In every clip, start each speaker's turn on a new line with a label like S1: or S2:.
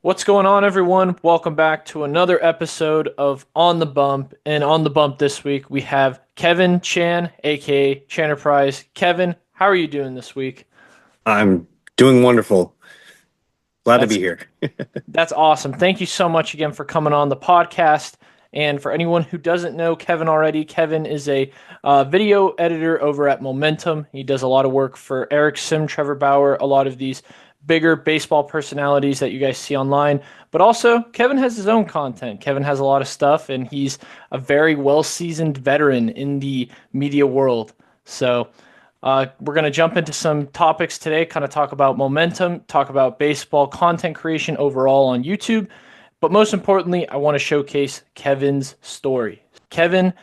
S1: What's going on, everyone? Welcome back to another episode of On the Bump. And on the bump this week, we have Kevin Chan, aka Chanterprise. Kevin, how are you doing this week?
S2: I'm doing wonderful. Glad to be
S1: That's
S2: here.
S1: that's awesome. Thank you so much again for coming on the podcast. And for anyone who doesn't know Kevin already, Kevin is a video editor over at Momentum. He does a lot of work for Eric Sim, Trevor Bauer, a lot of these bigger baseball personalities that you guys see online. But also, Kevin has his own content. Kevin has a lot of stuff, and he's a very well seasoned veteran in the media world. So, we're going to jump into some topics today, kind of talk about momentum, talk about baseball content creation overall on YouTube. But most importantly, I want to showcase Kevin's story. Kevin,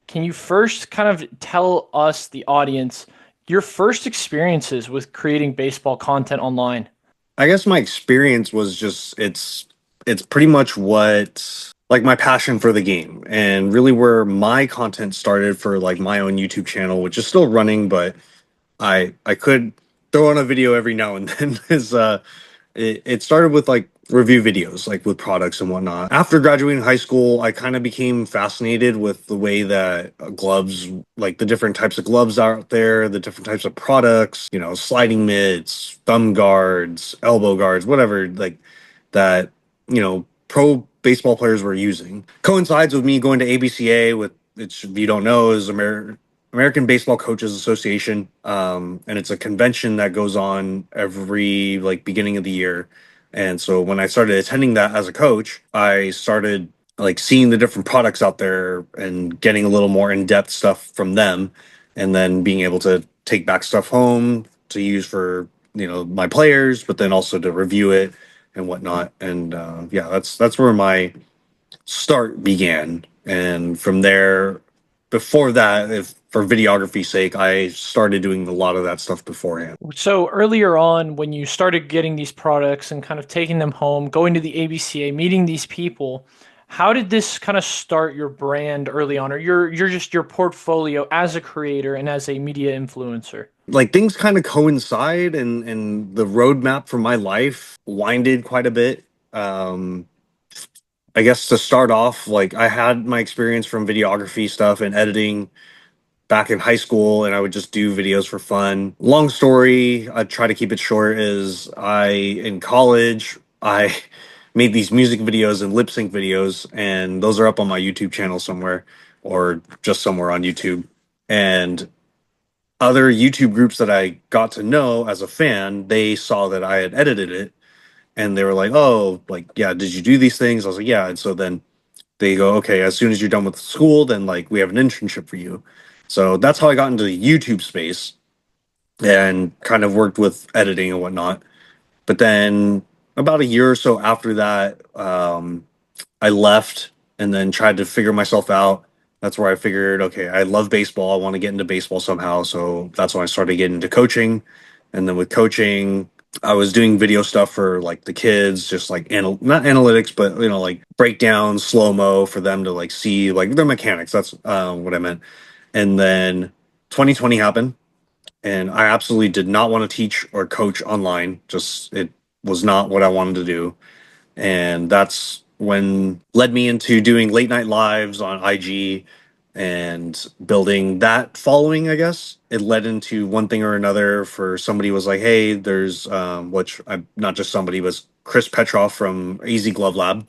S1: can you first kind of tell us, the audience, your first experiences with creating baseball content online?
S2: I guess my experience was just it's pretty much what like my passion for the game and really where my content started for like my own YouTube channel, which is still running, but I could throw on a video every now and then is it started with like review videos, like with products and whatnot. After graduating high school, I kind of became fascinated with the way that gloves, like the different types of gloves out there, the different types of products, sliding mitts, thumb guards, elbow guards, whatever, like that, pro baseball players were using. Coincides with me going to ABCA, with which, if you don't know, is American Baseball Coaches Association, and it's a convention that goes on every like beginning of the year. And so when I started attending that as a coach, I started like seeing the different products out there and getting a little more in-depth stuff from them, and then being able to take back stuff home to use for my players, but then also to review it and whatnot. And yeah, that's where my start began. And from there, before that, if for videography's sake, I started doing a lot of that stuff beforehand.
S1: So earlier on, when you started getting these products and kind of taking them home, going to the ABCA, meeting these people, how did this kind of start your brand early on, or your just your portfolio as a creator and as a media influencer?
S2: Like things kind of coincide, and the roadmap for my life winded quite a bit. Um, I guess to start off, like I had my experience from videography stuff and editing back in high school, and I would just do videos for fun. Long story, I try to keep it short, is I in college I made these music videos and lip sync videos, and those are up on my YouTube channel somewhere, or just somewhere on YouTube. And other YouTube groups that I got to know as a fan, they saw that I had edited it, and they were like, "Oh, like yeah, did you do these things?" I was like, "Yeah." And so then they go, okay, as soon as you're done with school, then like we have an internship for you. So that's how I got into the YouTube space and kind of worked with editing and whatnot. But then about a year or so after that, I left and then tried to figure myself out. That's where I figured, okay, I love baseball. I want to get into baseball somehow. So that's when I started getting into coaching. And then with coaching, I was doing video stuff for like the kids, just like not analytics, but like breakdowns, slow mo for them to like see like their mechanics. That's what I meant. And then 2020 happened, and I absolutely did not want to teach or coach online. Just it was not what I wanted to do, and that's when led me into doing late night lives on IG and building that following. I guess it led into one thing or another. For somebody was like, hey, there's which I not just somebody, was Chris Petrov from Easy Glove Lab,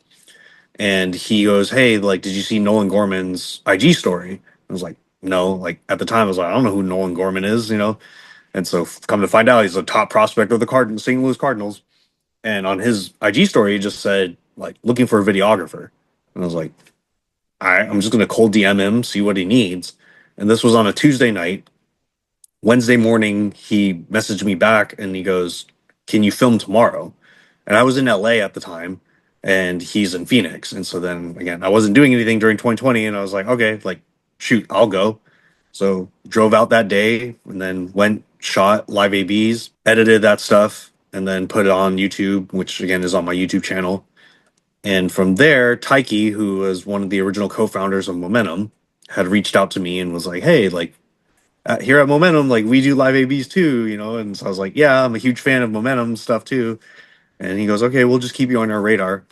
S2: and he goes, hey, like, did you see Nolan Gorman's IG story? I was like, no. Like at the time I was like, I don't know who Nolan Gorman is. And so come to find out, he's a top prospect of the St. Louis Cardinals. And on his IG story, he just said like looking for a videographer. And I was like, all right, I'm just gonna cold DM him, see what he needs. And this was on a Tuesday night. Wednesday morning, he messaged me back and he goes, "Can you film tomorrow?" And I was in LA at the time, and he's in Phoenix. And so then again, I wasn't doing anything during 2020, and I was like, okay, like shoot, I'll go. So drove out that day and then went, shot live ABs, edited that stuff, and then put it on YouTube, which again is on my YouTube channel. And from there, Taiki, who was one of the original co-founders of Momentum, had reached out to me and was like, "Hey, like here at Momentum, like we do live ABs too." And so I was like, "Yeah, I'm a huge fan of Momentum stuff too." And he goes, okay, we'll just keep you on our radar.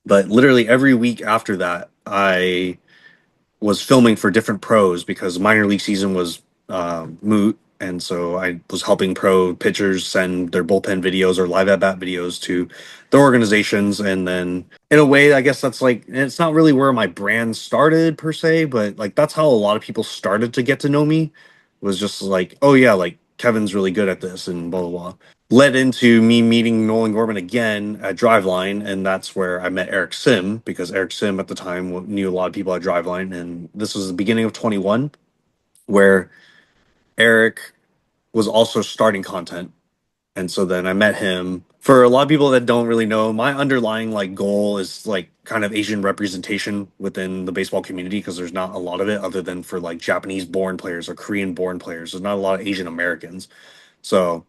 S2: But literally every week after that, I was filming for different pros because minor league season was moot, and so I was helping pro pitchers send their bullpen videos or live at bat videos to their organizations, and then in a way, I guess that's like it's not really where my brand started per se, but like that's how a lot of people started to get to know me. Was just like, oh yeah, like Kevin's really good at this, and blah blah blah. Led into me meeting Nolan Gorman again at Driveline, and that's where I met Eric Sim because Eric Sim at the time knew a lot of people at Driveline, and this was the beginning of 21, where Eric was also starting content, and so then I met him. For a lot of people that don't really know, my underlying like goal is like kind of Asian representation within the baseball community because there's not a lot of it other than for like Japanese born players or Korean born players. There's not a lot of Asian Americans. So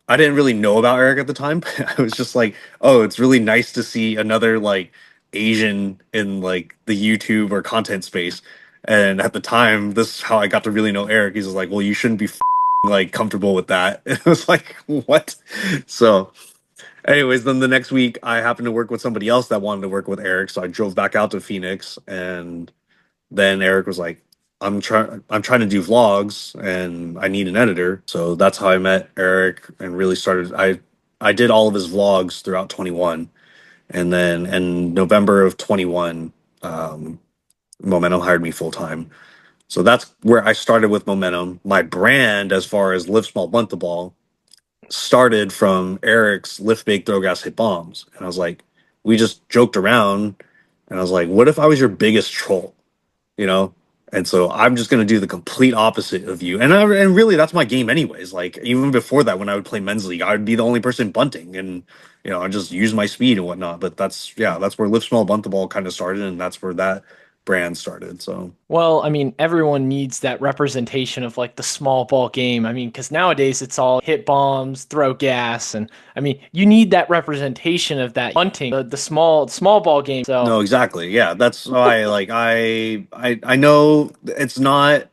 S2: I didn't really know about Eric at the time, but I was just like, oh, it's really nice to see another like Asian in like the YouTube or content space. And at the time, this is how I got to really know Eric. He's just like, well, you shouldn't be like comfortable with that. And I was like, what? So, anyways, then the next week, I happened to work with somebody else that wanted to work with Eric, so I drove back out to Phoenix, and then Eric was like, I'm trying to do vlogs and I need an editor. So that's how I met Eric and really started I did all of his vlogs throughout 21. And then in November of 21, Momentum hired me full time. So that's where I started with Momentum. My brand, as far as lift small bunt the ball, started from Eric's lift big throw gas hit bombs. And I was like, we just joked around and I was like, what if I was your biggest troll? You know. And so I'm just gonna do the complete opposite of you, and really that's my game anyways. Like even before that, when I would play men's league, I would be the only person bunting, and I just use my speed and whatnot. But that's yeah, that's where lift small bunt the ball kind of started, and that's where that brand started. So
S1: Well, I mean, everyone needs that representation of like the small ball game. I mean, because nowadays it's all hit bombs, throw gas, and I mean, you need that representation of that bunting, the small ball game. So
S2: no, exactly, yeah, that's why like I know it's not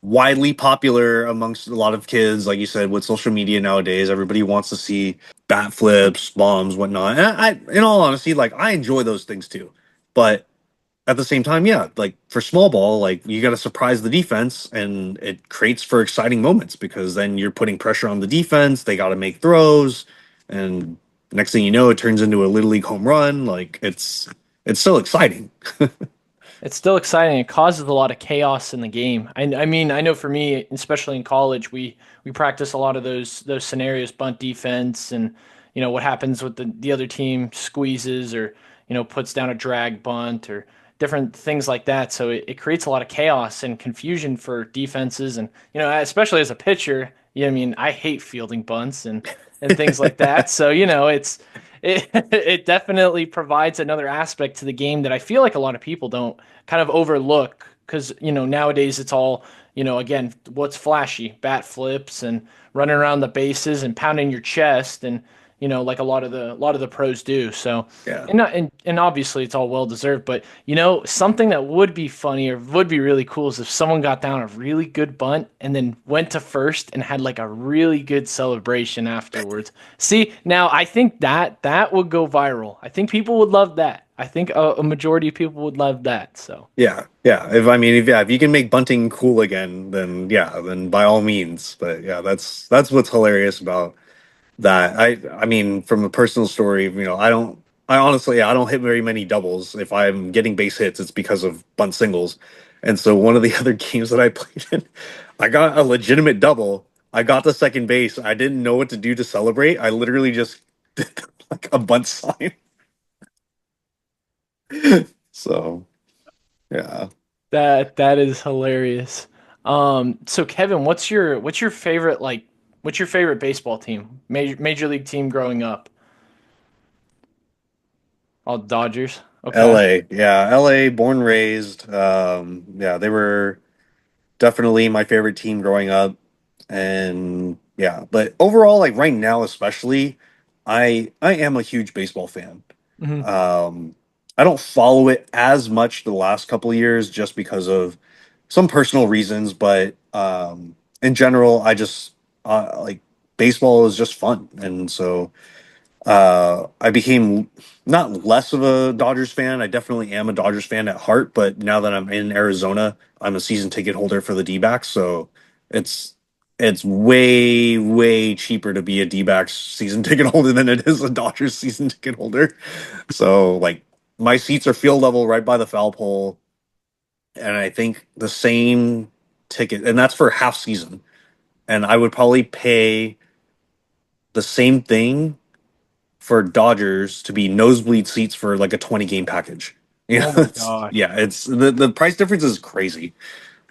S2: widely popular amongst a lot of kids, like you said, with social media nowadays. Everybody wants to see bat flips, bombs, whatnot. And in all honesty, like I enjoy those things too. But at the same time, yeah, like for small ball, like you got to surprise the defense, and it creates for exciting moments because then you're putting pressure on the defense. They got to make throws, and next thing you know, it turns into a little league home run. Like it's so exciting.
S1: it's still exciting. It causes a lot of chaos in the game. I mean, I know for me, especially in college, we practice a lot of those scenarios, bunt defense, and what happens with the other team squeezes or puts down a drag bunt or different things like that. So it creates a lot of chaos and confusion for defenses, and especially as a pitcher. I mean, I hate fielding bunts and things like that. So it definitely provides another aspect to the game that I feel like a lot of people don't kind of overlook because nowadays it's all again what's flashy bat flips and running around the bases and pounding your chest and like a lot of the pros do. So
S2: Yeah.
S1: and obviously it's all well deserved, but something that would be funny or would be really cool is if someone got down a really good bunt and then went to first and had like a really good celebration afterwards. See, now I think that would go viral. I think people would love that. I think a majority of people would love that. So
S2: Yeah, yeah. If I mean, if you can make bunting cool again, then yeah, then by all means. But yeah, that's what's hilarious about that. I mean, from a personal story, I honestly, I don't hit very many doubles. If I'm getting base hits, it's because of bunt singles. And so one of the other games that I played in, I got a legitimate double. I got to second base. I didn't know what to do to celebrate. I literally just did like a bunt sign. So yeah.
S1: that is hilarious. So Kevin, what's your favorite what's your favorite baseball team? Major league team growing up? All Dodgers. Okay.
S2: LA, yeah, LA, born raised. Yeah, they were definitely my favorite team growing up, and yeah, but overall, like right now, especially, I am a huge baseball fan.
S1: Hmm.
S2: Um, I don't follow it as much the last couple of years just because of some personal reasons, but in general, I just like baseball is just fun, and so I became not less of a Dodgers fan. I definitely am a Dodgers fan at heart, but now that I'm in Arizona, I'm a season ticket holder for the D-backs, so it's it's way, way cheaper to be a D-backs season ticket holder than it is a Dodgers season ticket holder. So like my seats are field level right by the foul pole, and I think the same ticket, and that's for half season. And I would probably pay the same thing for Dodgers to be nosebleed seats for like a 20 game package. You know,
S1: Oh my gosh.
S2: yeah, it's the price difference is crazy.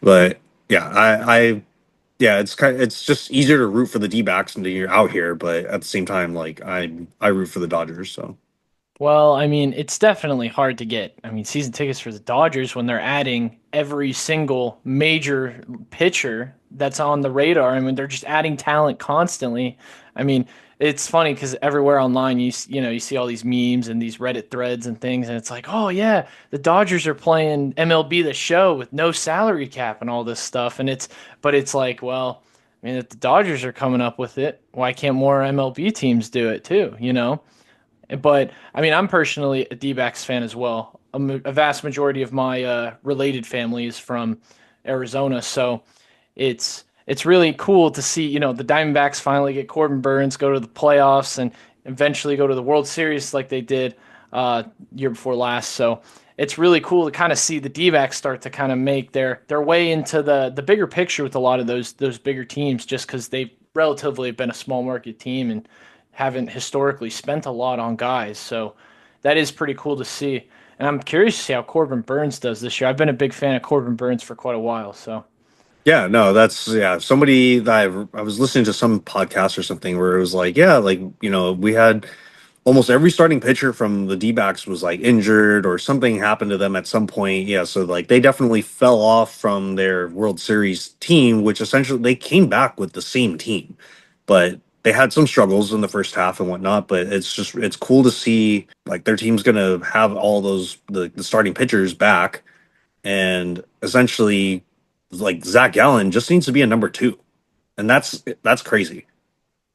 S2: But yeah, yeah, it's just easier to root for the D-backs when you're out here, but at the same time, like I root for the Dodgers, so
S1: Well, I mean, it's definitely hard to get. I mean, season tickets for the Dodgers when they're adding every single major pitcher that's on the radar. I mean, they're just adding talent constantly. I mean, it's funny because everywhere online, you see all these memes and these Reddit threads and things, and it's like, oh yeah, the Dodgers are playing MLB The Show with no salary cap and all this stuff, but it's like, well, I mean, if the Dodgers are coming up with it, why can't more MLB teams do it too? You know? But I mean, I'm personally a D-backs fan as well. A vast majority of my related family is from Arizona, so it's really cool to see the Diamondbacks finally get Corbin Burns, go to the playoffs, and eventually go to the World Series like they did year before last. So it's really cool to kind of see the D-backs start to kind of make their way into the bigger picture with a lot of those bigger teams, just because they've relatively been a small market team and haven't historically spent a lot on guys. So that is pretty cool to see. And I'm curious to see how Corbin Burns does this year. I've been a big fan of Corbin Burns for quite a while. So
S2: yeah, no, that's yeah. Somebody that I was listening to some podcast or something where it was like, yeah, like we had almost every starting pitcher from the D-backs was like injured or something happened to them at some point. Yeah, so like they definitely fell off from their World Series team, which essentially they came back with the same team, but they had some struggles in the first half and whatnot. But it's cool to see like their team's gonna have all those the starting pitchers back, and essentially like Zach Gallen just needs to be a number two, and that's crazy.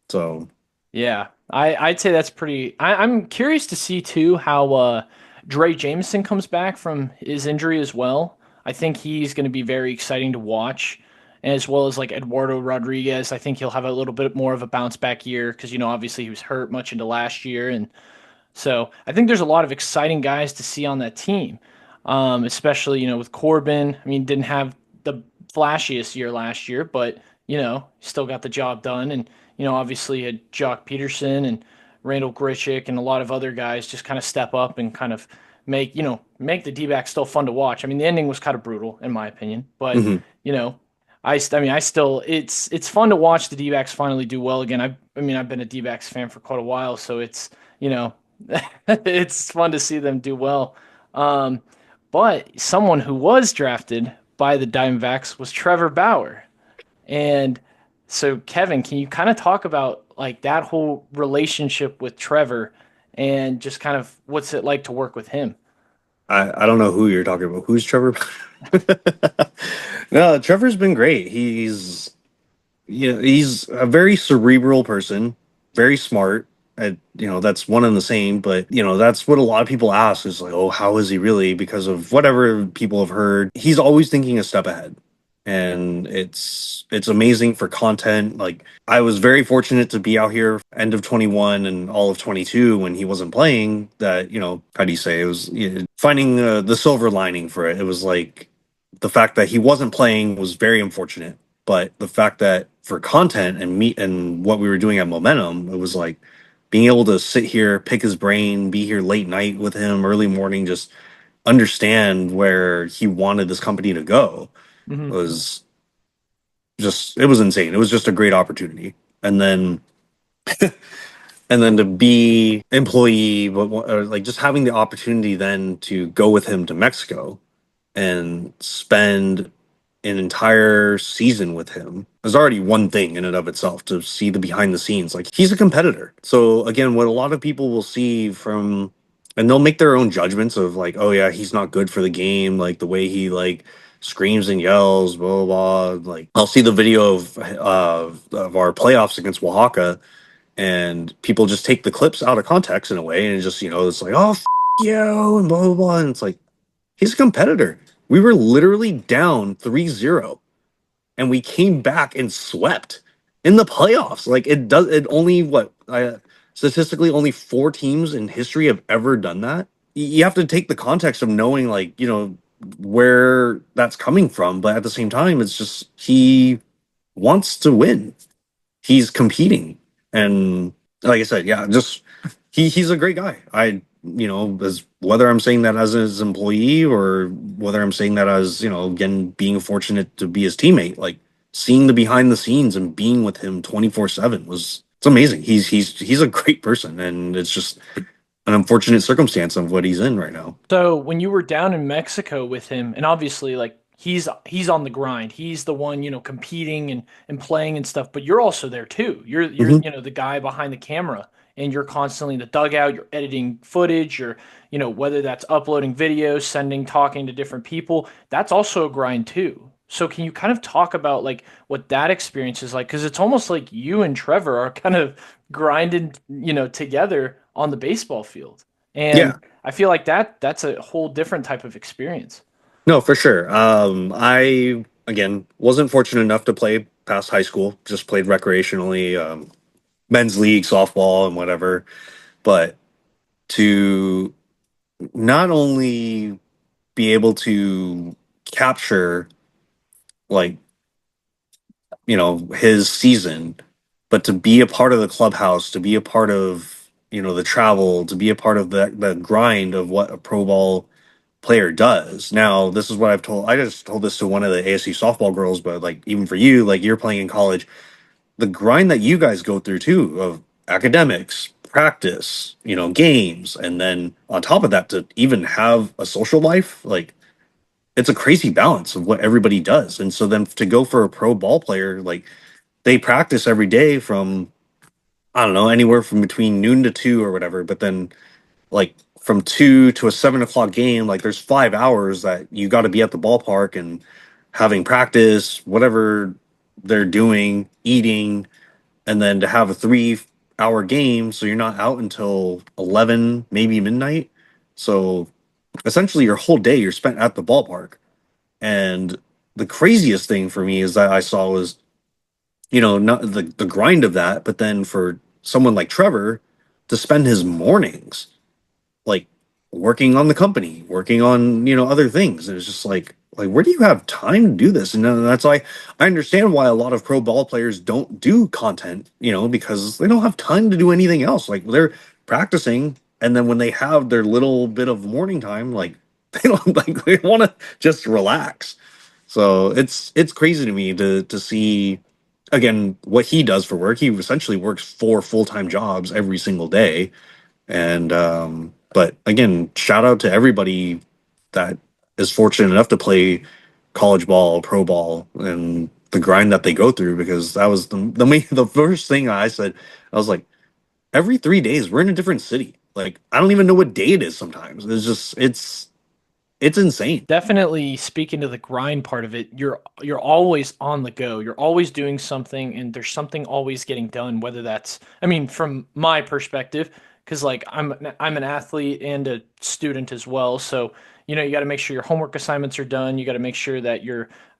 S2: So
S1: yeah, I'd say that's pretty. I'm curious to see too how Dre Jameson comes back from his injury as well. I think he's going to be very exciting to watch, as well as like Eduardo Rodriguez. I think he'll have a little bit more of a bounce back year because obviously he was hurt much into last year, and so I think there's a lot of exciting guys to see on that team, especially with Corbin. I mean, didn't have the flashiest year last year, but still got the job done. And obviously you had Jock Peterson and Randall Grichuk and a lot of other guys just kind of step up and kind of make the D-backs still fun to watch. I mean, the ending was kind of brutal in my opinion, but
S2: mhm.
S1: you know. I mean, I still, it's fun to watch the D-backs finally do well again. I mean, I've been a D-backs fan for quite a while, so you know, it's fun to see them do well. Um, but someone who was drafted by the Diamondbacks was Trevor Bauer. And so, Kevin, can you kind of talk about like that whole relationship with Trevor and just kind of what's it like to work with him?
S2: I don't know who you're talking about. Who's Trevor? No, Trevor's been great. He's a very cerebral person, very smart. That's one and the same, but that's what a lot of people ask is like, oh, how is he really? Because of whatever people have heard, he's always thinking a step ahead. And it's amazing for content. Like I was very fortunate to be out here end of 21 and all of 22 when he wasn't playing. That how do you say it was finding the silver lining for it. It was like the fact that he wasn't playing was very unfortunate, but the fact that for content and meet and what we were doing at Momentum, it was like being able to sit here, pick his brain, be here late night with him, early morning, just understand where he wanted this company to go
S1: Hmm.
S2: was just it was insane. It was just a great opportunity. And then to be employee, but or like just having the opportunity then to go with him to Mexico and spend an entire season with him is already one thing in and of itself to see the behind the scenes. Like he's a competitor. So again, what a lot of people will see from and they'll make their own judgments of like, oh yeah, he's not good for the game, like the way he like screams and yells, blah blah blah. Like I'll see the video of our playoffs against Oaxaca and people just take the clips out of context in a way, and just it's like, oh, you, and blah blah blah, and it's like, he's a competitor. We were literally down 3-0, and we came back and swept in the playoffs. Like, it only what statistically only four teams in history have ever done that. You have to take the context of knowing, like, where that's coming from, but at the same time, it's just he wants to win. He's competing, and like I said, yeah, just he's a great guy. As whether I'm saying that as his employee or whether I'm saying that as, again, being fortunate to be his teammate, like, seeing the behind the scenes and being with him 24/7 was it's amazing. He's a great person, and it's just an unfortunate circumstance of what he's in right now.
S1: So when you were down in Mexico with him, and obviously like he's on the grind. He's the one, competing and playing and stuff, but you're also there too. You're
S2: Mhm.
S1: the guy behind the camera and you're constantly in the dugout, you're editing footage, you're whether that's uploading videos, sending talking to different people, that's also a grind too. So can you kind of talk about like what that experience is like? Because it's almost like you and Trevor are kind of grinding, together on the baseball field. And
S2: Yeah.
S1: I feel like that's a whole different type of experience.
S2: No, for sure. I again wasn't fortunate enough to play past high school. Just played recreationally, men's league, softball, and whatever. But to not only be able to capture, like, his season, but to be a part of the clubhouse, to be a part of, the travel, to be a part of the grind of what a pro ball player does. Now, this is what I just told this to one of the ASU softball girls, but like, even for you, like, you're playing in college, the grind that you guys go through too, of academics, practice, games, and then on top of that, to even have a social life, like, it's a crazy balance of what everybody does. And so then to go for a pro ball player, like, they practice every day from, I don't know, anywhere from between noon to 2 or whatever, but then, like, from 2 to a 7 o'clock game, like, there's 5 hours that you got to be at the ballpark and having practice, whatever they're doing, eating, and then to have a 3 hour game, so you're not out until 11, maybe midnight. So essentially your whole day you're spent at the ballpark. And the craziest thing for me is that I saw was, not the grind of that, but then for someone like Trevor to spend his mornings, like, working on the company, working on, other things. And it's just like, where do you have time to do this? And that's why I understand why a lot of pro ball players don't do content, because they don't have time to do anything else. Like, they're practicing, and then when they have their little bit of morning time, like, they don't, like, they want to just relax. So it's crazy to me to see, again, what he does for work. He essentially works 4 full-time jobs every single day. And but again, shout out to everybody that is fortunate enough to play college ball, pro ball, and the grind that they go through, because that was the first thing I said. I was like, every 3 days we're in a different city. Like, I don't even know what day it is sometimes. It's insane.
S1: Definitely speaking to the grind part of it, you're always on the go. You're always doing something and there's something always getting done, whether that's I mean, from my perspective, because like I'm an athlete and a student as well. So, you got to make sure your homework assignments are done. You got to make sure that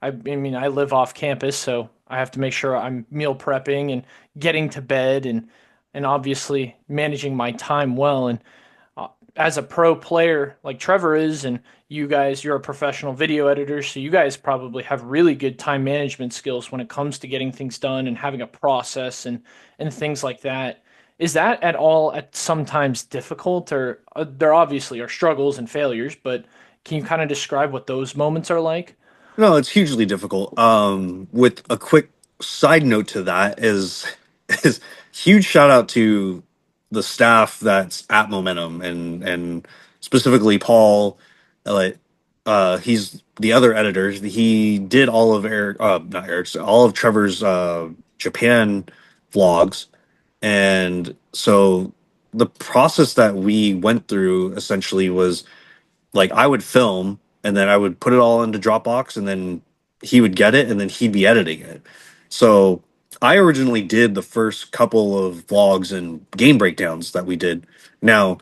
S1: I mean, I live off campus, so I have to make sure I'm meal prepping and getting to bed and obviously managing my time well. And as a pro player like Trevor is, and you guys, you're a professional video editor, so you guys probably have really good time management skills when it comes to getting things done and having a process and things like that. Is that at all at sometimes difficult, or there obviously are struggles and failures, but can you kind of describe what those moments are like?
S2: No, it's hugely difficult. With a quick side note to that is huge shout out to the staff that's at Momentum, and specifically Paul. Like, he's the other editor. He did all of Eric, not Eric's, all of Trevor's Japan vlogs, and so the process that we went through essentially was, like, I would film and then I would put it all into Dropbox, and then he would get it and then he'd be editing it. So I originally did the first couple of vlogs and game breakdowns that we did. Now,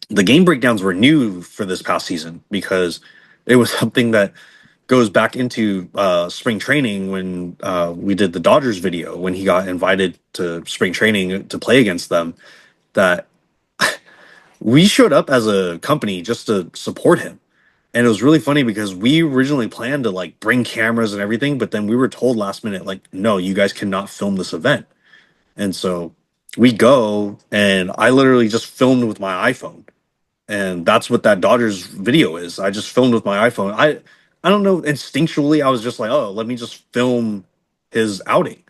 S2: the game breakdowns were new for this past season because it was something that goes back into spring training when we did the Dodgers video when he got invited to spring training to play against them. That we showed up as a company just to support him. And it was really funny because we originally planned to like bring cameras and everything, but then we were told last minute, like, no, you guys cannot film this event. And so we go, and I literally just filmed with my iPhone, and that's what that Dodgers video is. I just filmed with my iPhone. I don't know, instinctually I was just like, oh, let me just film his outing.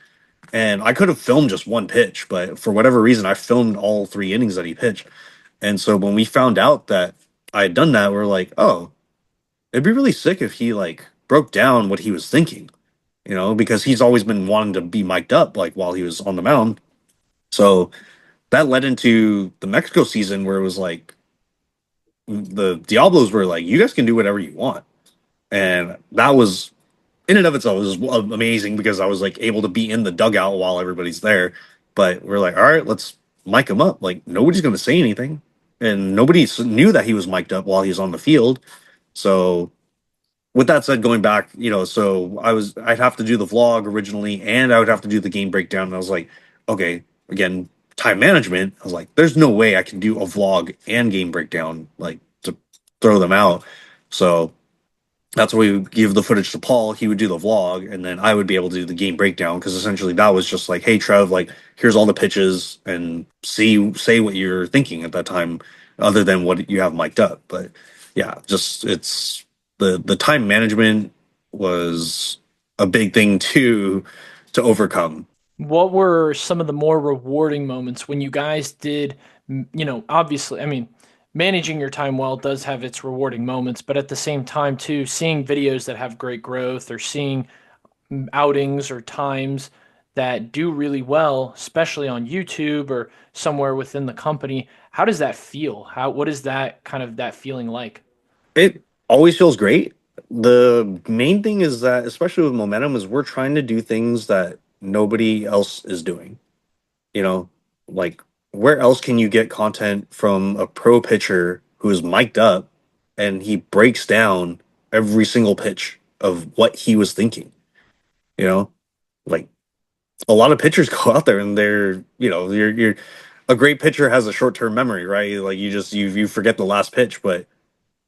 S2: And I could have filmed just one pitch, but for whatever reason I filmed all 3 innings that he pitched. And so when we found out that I had done that, we are like, oh, it'd be really sick if he like broke down what he was thinking, because he's always been wanting to be mic'd up like while he was on the mound. So that led into the Mexico season where it was like the Diablos were like, you guys can do whatever you want. And that was in and of itself was amazing because I was like able to be in the dugout while everybody's there. But we're like, all right, let's mic him up. Like nobody's going to say anything. And nobody knew that he was mic'd up while he was on the field. So with that said, going back, so I'd have to do the vlog originally and I would have to do the game breakdown. And I was like, okay, again, time management. I was like, there's no way I can do a vlog and game breakdown, like to throw them out. So that's why we would give the footage to Paul. He would do the vlog, and then I would be able to do the game breakdown because essentially that was just like, hey Trev, like here's all the pitches and say what you're thinking at that time, other than what you have mic'd up. But yeah, just it's the time management was a big thing to overcome.
S1: What were some of the more rewarding moments when you guys did, obviously, I mean, managing your time well does have its rewarding moments, but at the same time, too, seeing videos that have great growth or seeing outings or times that do really well, especially on YouTube or somewhere within the company, how does that feel? What is that kind of that feeling like?
S2: It always feels great. The main thing is that, especially with momentum, is we're trying to do things that nobody else is doing. You know, like where else can you get content from a pro pitcher who is mic'd up and he breaks down every single pitch of what he was thinking? You know, like a lot of pitchers go out there and they're, you're a great pitcher has a short term memory, right? Like you forget the last pitch, but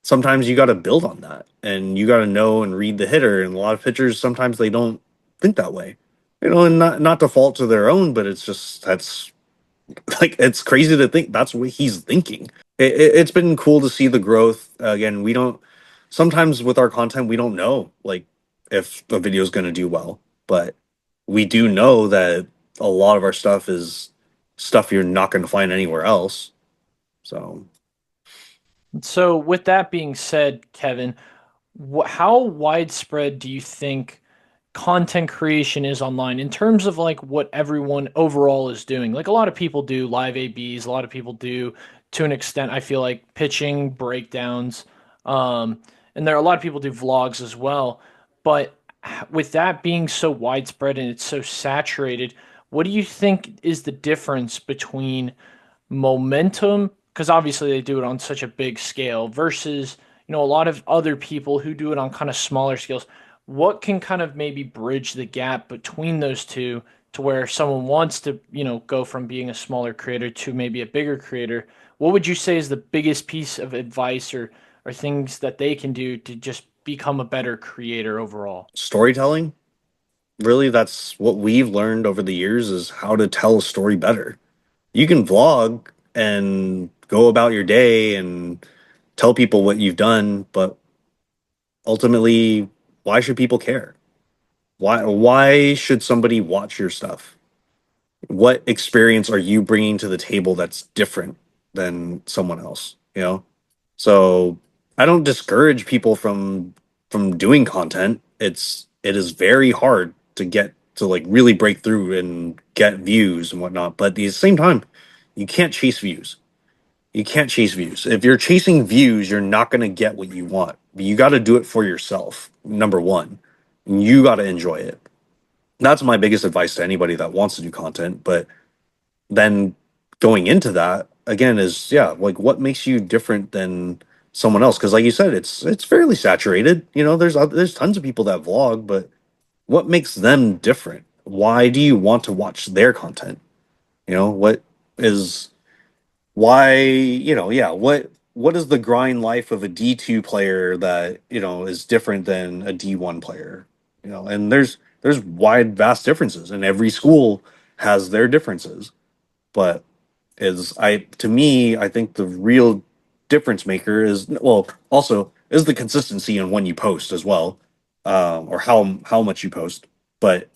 S2: sometimes you got to build on that and you got to know and read the hitter. And a lot of pitchers sometimes they don't think that way, and not to fault to their own, but it's just that's like it's crazy to think that's what he's thinking. It's been cool to see the growth. Again, we don't sometimes with our content we don't know like if a video is going to do well, but we do know that a lot of our stuff is stuff you're not going to find anywhere else. So
S1: So, with that being said, Kevin, how widespread do you think content creation is online in terms of like what everyone overall is doing? Like a lot of people do live ABs, a lot of people do to an extent, I feel like pitching breakdowns. Um, and there are a lot of people do vlogs as well. But with that being so widespread and it's so saturated, what do you think is the difference between momentum, because obviously they do it on such a big scale, versus a lot of other people who do it on kind of smaller scales? What can kind of maybe bridge the gap between those two to where someone wants to go from being a smaller creator to maybe a bigger creator? What would you say is the biggest piece of advice or things that they can do to just become a better creator overall?
S2: storytelling, really, that's what we've learned over the years is how to tell a story better. You can vlog and go about your day and tell people what you've done, but ultimately, why should people care? Why should somebody watch your stuff? What experience are you bringing to the table that's different than someone else, So I don't discourage people from doing content. It is very hard to get to like really break through and get views and whatnot, but at the same time, you can't chase views. You can't chase views. If you're chasing views, you're not going to get what you want. You got to do it for yourself. Number one, you got to enjoy it. That's my biggest advice to anybody that wants to do content. But then going into that again is, yeah, like what makes you different than someone else? Because like you said, it's fairly saturated. You know, there's tons of people that vlog, but what makes them different? Why do you want to watch their content? You know, what is why, yeah, what is the grind life of a D2 player that, is different than a D1 player? And there's wide vast differences, and every school has their differences. But is I to me, I think the real difference maker is, well, also is the consistency in when you post as well, or how much you post, but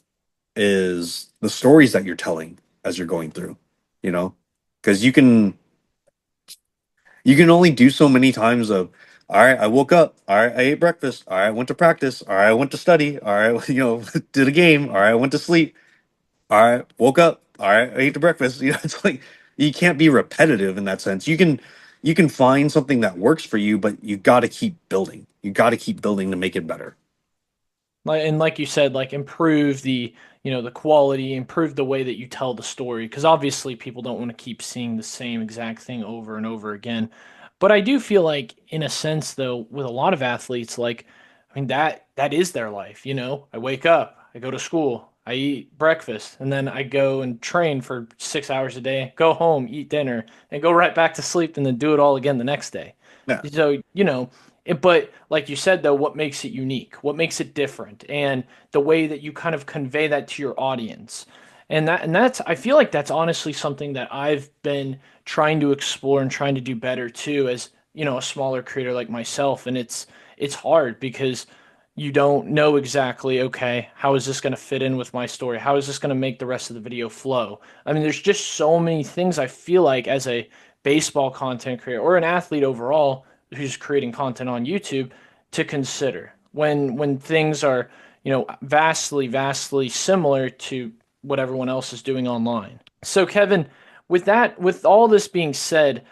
S2: is the stories that you're telling as you're going through, you know, because you can only do so many times of, all right, I woke up, all right, I ate breakfast, all right, I went to practice, all right, I went to study, all right, did a game, all right, I went to sleep, all right, woke up, all right, I ate the breakfast. It's like you can't be repetitive in that sense. You can find something that works for you, but you got to keep building. You got to keep building to make it better.
S1: And like you said, like improve the, the quality, improve the way that you tell the story, because obviously people don't want to keep seeing the same exact thing over and over again. But I do feel like, in a sense, though, with a lot of athletes, like, I mean, that is their life. I wake up, I go to school, I eat breakfast, and then I go and train for 6 hours a day, go home, eat dinner, and go right back to sleep, and then do it all again the next day.
S2: Yeah.
S1: So, but like you said, though, what makes it unique? What makes it different? And the way that you kind of convey that to your audience. And that's I feel like that's honestly something that I've been trying to explore and trying to do better too, as, a smaller creator like myself. And it's hard because you don't know exactly, okay, how is this going to fit in with my story? How is this going to make the rest of the video flow? I mean, there's just so many things I feel like, as a baseball content creator or an athlete overall who's creating content on YouTube, to consider when things are, vastly similar to what everyone else is doing online. So Kevin, with all this being said,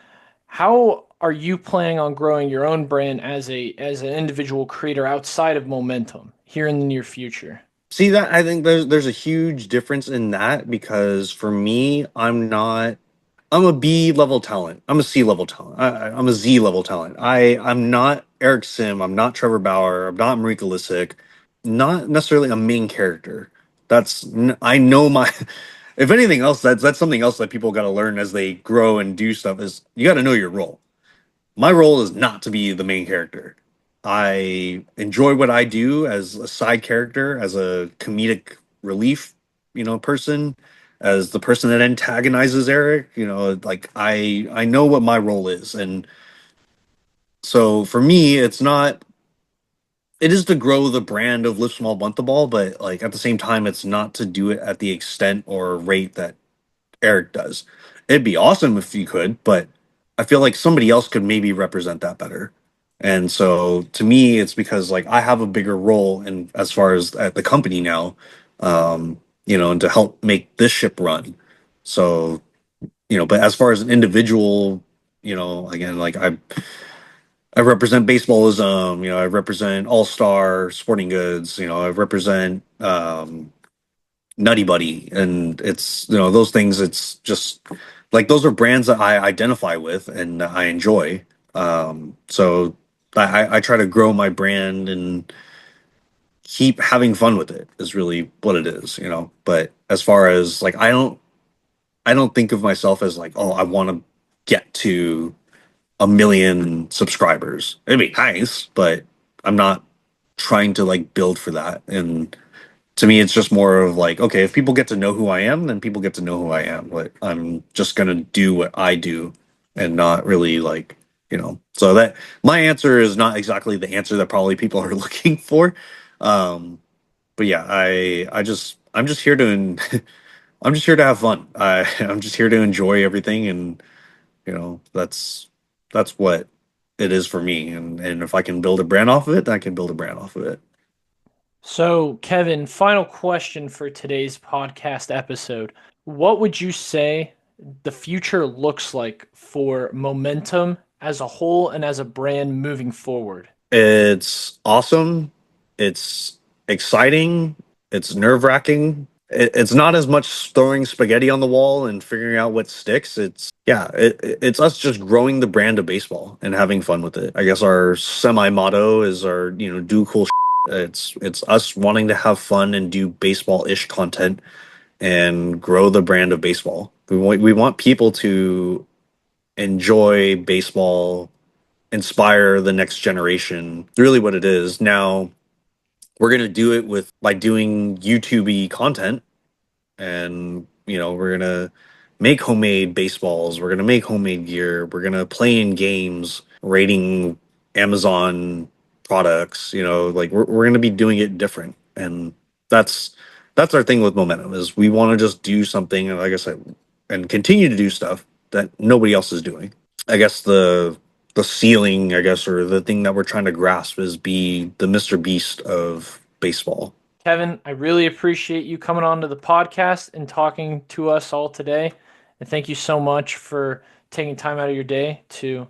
S1: how are you planning on growing your own brand as an individual creator outside of Momentum here in the near future?
S2: See that I think there's a huge difference in that because for me, I'm a B level talent. I'm a C level talent. I'm a Z level talent. I'm not Eric Sim. I'm not Trevor Bauer. I'm not Marika Lisick. Not necessarily a main character. I know my. If anything else, that's something else that people got to learn as they grow and do stuff. Is you got to know your role. My role is not to be the main character. I enjoy what I do as a side character, as a comedic relief, person, as the person that antagonizes Eric. Like I know what my role is, and so for me, it's not. It is to grow the brand of Live Small Bunt the Ball, but like at the same time, it's not to do it at the extent or rate that Eric does. It'd be awesome if you could, but I feel like somebody else could maybe represent that better. And so to me, it's because like I have a bigger role in as far as at the company now, and to help make this ship run. So, but as far as an individual, again, like I represent baseballism, I represent all star sporting goods, I represent Nutty Buddy, and it's those things. It's just like those are brands that I identify with and that I enjoy. So I try to grow my brand and keep having fun with it is really what it is. But as far as like I don't think of myself as like, oh, I want to get to 1 million subscribers. It'd be nice, but I'm not trying to like build for that. And to me, it's just more of like, okay, if people get to know who I am, then people get to know who I am. But I'm just gonna do what I do and not really like, So that my answer is not exactly the answer that probably people are looking for. Um, but yeah, I'm just here to I'm just here to have fun. I'm just here to enjoy everything, and that's what it is for me. And if I can build a brand off of it, then I can build a brand off of it.
S1: So, Kevin, final question for today's podcast episode. What would you say the future looks like for Momentum as a whole and as a brand moving forward?
S2: It's awesome. It's exciting. It's nerve-wracking. It's not as much throwing spaghetti on the wall and figuring out what sticks. It's us just growing the brand of baseball and having fun with it. I guess our semi motto is our, do cool. It's us wanting to have fun and do baseball-ish content and grow the brand of baseball. We want people to enjoy baseball, inspire the next generation. Really what it is. Now, we're going to do it with by doing YouTube content, and we're going to make homemade baseballs, we're going to make homemade gear, we're going to play in games rating Amazon products, like we're going to be doing it different. And that's our thing with Momentum, is we want to just do something, and like I said, and continue to do stuff that nobody else is doing. I guess the ceiling, I guess, or the thing that we're trying to grasp is be the Mr. Beast of baseball.
S1: Kevin, I really appreciate you coming on to the podcast and talking to us all today. And thank you so much for taking time out of your day to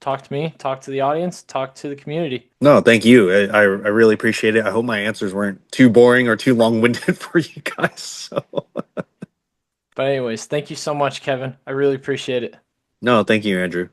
S1: talk to me, talk to the audience, talk to the community.
S2: No, thank you. I really appreciate it. I hope my answers weren't too boring or too long-winded for you guys. So,
S1: But anyways, thank you so much, Kevin. I really appreciate it.
S2: no, thank you, Andrew.